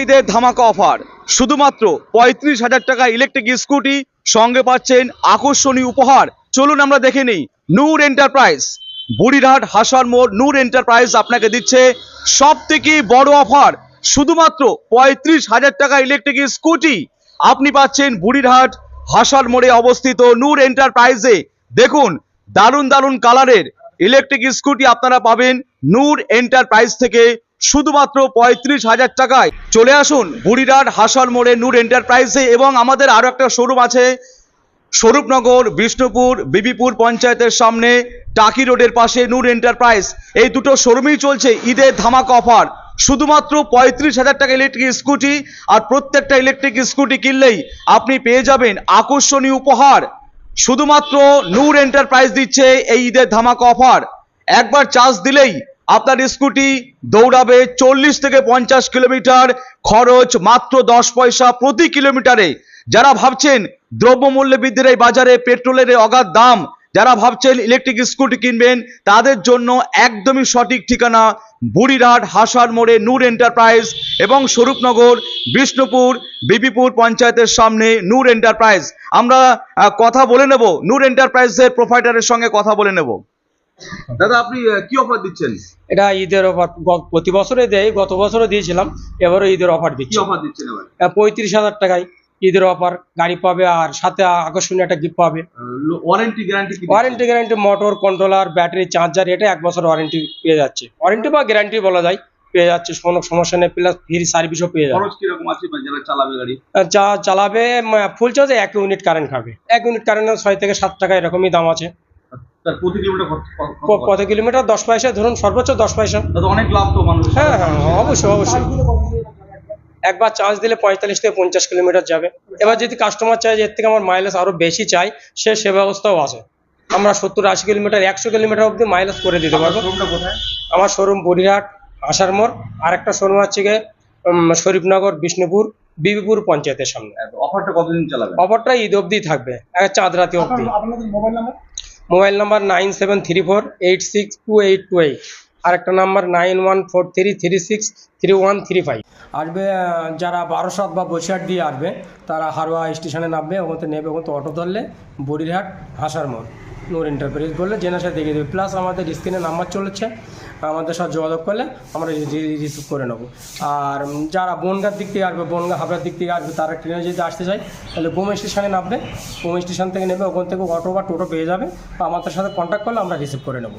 ঈদের ধামাকা অফার, শুধুমাত্র 35,000 টাকা ইলেকট্রিক স্কুটি, সঙ্গে পাচ্ছেন আকর্ষণীয় উপহার। চলুন আমরা দেখে নিই। নূর এন্টারপ্রাইজ, বুড়িরহাট হাসার মোড় নূর এন্টারপ্রাইজ আপনাকে দিচ্ছে সব থেকে বড় অফার। শুধুমাত্র 35,000 টাকা ইলেকট্রিক স্কুটি আপনি পাচ্ছেন বুড়িরহাট হাসার মোড়ে অবস্থিত নূর এন্টারপ্রাইজে। দেখুন, দারুণ দারুণ কালারের ইলেকট্রিক স্কুটি আপনারা পাবেন নূর এন্টারপ্রাইজ থেকে শুধুমাত্র 35,000 টাকায়। চলে আসুন বুড়িরহাট হাসার মোড়ে নূর এন্টারপ্রাইজে। এবং আমাদের আরো একটা শোরুম আছে স্বরূপনগর, বিষ্ণুপুর, বিবিপুর পঞ্চায়েতের সামনে টাকি রোডের পাশে নূর এন্টারপ্রাইজ। এই দুটো শোরুমেই চলছে ঈদের ধামাকা অফার। শুধুমাত্র 35,000 টাকা ইলেকট্রিক স্কুটি, আর প্রত্যেকটা ইলেকট্রিক স্কুটি কিনলেই আপনি পেয়ে যাবেন আকর্ষণীয় উপহার। শুধুমাত্র নূর এন্টারপ্রাইজ দিচ্ছে এই ঈদের ধামাকা অফার। একবার চার্জ দিলেই আপনার স্কুটি দৌড়াবে 40 থেকে 50 কিলোমিটার, খরচ মাত্র 10 পয়সা প্রতি কিলোমিটারে। যারা ভাবছেন দ্রব্যমূল্য বৃদ্ধির এই বাজারে পেট্রোলের অগাধ দাম, যারা ভাবছেন ইলেকট্রিক স্কুটি কিনবেন, তাদের জন্য একদমই সঠিক ঠিকানা বুড়িরহাট হাসার মোড়ে নূর এন্টারপ্রাইজ এবং স্বরূপনগর, বিষ্ণুপুর, বিবিপুর পঞ্চায়েতের সামনে নূর এন্টারপ্রাইজ। আমরা কথা বলে নেব নূর এন্টারপ্রাইজের প্রোপাইটারের সঙ্গে কথা বলে নেব। দাদা, আপনি কি অফার দিচ্ছেন? এটা ঈদের অফার প্রতি বছরে দেয়, গত বছরও দিয়েছিলাম, এবারও ঈদের অফার দিচ্ছি। কি অফার দিচ্ছেন এবার? 35,000 টাকায় ঈদের অফার গাড়ি পাবে, আর সাথে আকর্ষণীয় একটা গিফট পাবে। ওয়ারেন্টি গ্যারান্টি কি? Warranty guarantee motor, controller, battery, charger, এটা 1 বছর ওয়ারেন্টি পেয়ে যাচ্ছে। ওয়ারেন্টি বা গ্যারান্টি বলা যায়, পেয়ে যাচ্ছে, কোনো সমস্যা নেই। প্লাস ফ্রি সার্ভিসও পেয়ে যাবে। খরচ কিরকম আছে যারা চালাবে গাড়ি? যা চালাবে ফুল চার্জে 1 ইউনিট কারেন্ট খাবে। 1 ইউনিট কারেন্টের 6 থেকে 7 টাকা এরকমই দাম আছে। তার প্রতি কিলোমিটার প্রতি কিলোমিটার 10 পয়সা, ধরুন সর্বোচ্চ 10 পয়সা। দাদা, অনেক লাভ তো মানুষ। হ্যাঁ হ্যাঁ, অবশ্যই অবশ্যই। একবার চার্জ দিলে 45 থেকে 50 কিলোমিটার যাবে। এবার যদি কাস্টমার চায় যে এর থেকে আমার মাইলেজ আরো বেশি চাই, সে ব্যবস্থাও আছে। আমরা 70-80 কিলোমিটার, 100 কিলোমিটার অব্দি মাইলেজ করে দিতে পারবো। কোথায়? আমার শোরুম বুড়িরহাট আসার মোড়, আর একটা শোরুম হচ্ছে গিয়ে শরীফনগর, বিষ্ণুপুর, বিবিপুর পঞ্চায়েতের সামনে। অফারটা কতদিন চালাবে? অফারটা ঈদ অব্দি থাকবে, চাঁদ রাতি অব্দি। আপনাদের মোবাইল নাম্বার? মোবাইল নাম্বার 9734862828, আর একটা নাম্বার 9143363135। আসবে যারা বারাসাত বা বসিরহাট দিয়ে আসবে, তারা হারোয়া স্টেশনে নামবে, ওখান থেকে নেবে, ওখান থেকে অটো ধরলে বুড়িরহাট হাসার মোড় নূর এন্টারপ্রাইজ বললে জেনে সাথে দেখিয়ে দেবে। প্লাস আমাদের স্ক্রিনে নাম্বার চলেছে, আমাদের সাথে যোগাযোগ করলে আমরা রিসিভ করে নেবো। আর যারা বনগাঁর দিক থেকে আসবে, বনগাঁ হাবড়ার দিক থেকে আসবে, তারা ট্রেনে যদি আসতে চায় তাহলে বোম স্টেশনে নামবে, বোম স্টেশন থেকে নেবে, ওখান থেকে অটো বা টোটো পেয়ে যাবে, বা আমাদের সাথে কন্ট্যাক্ট করলে আমরা রিসিভ করে নেবো।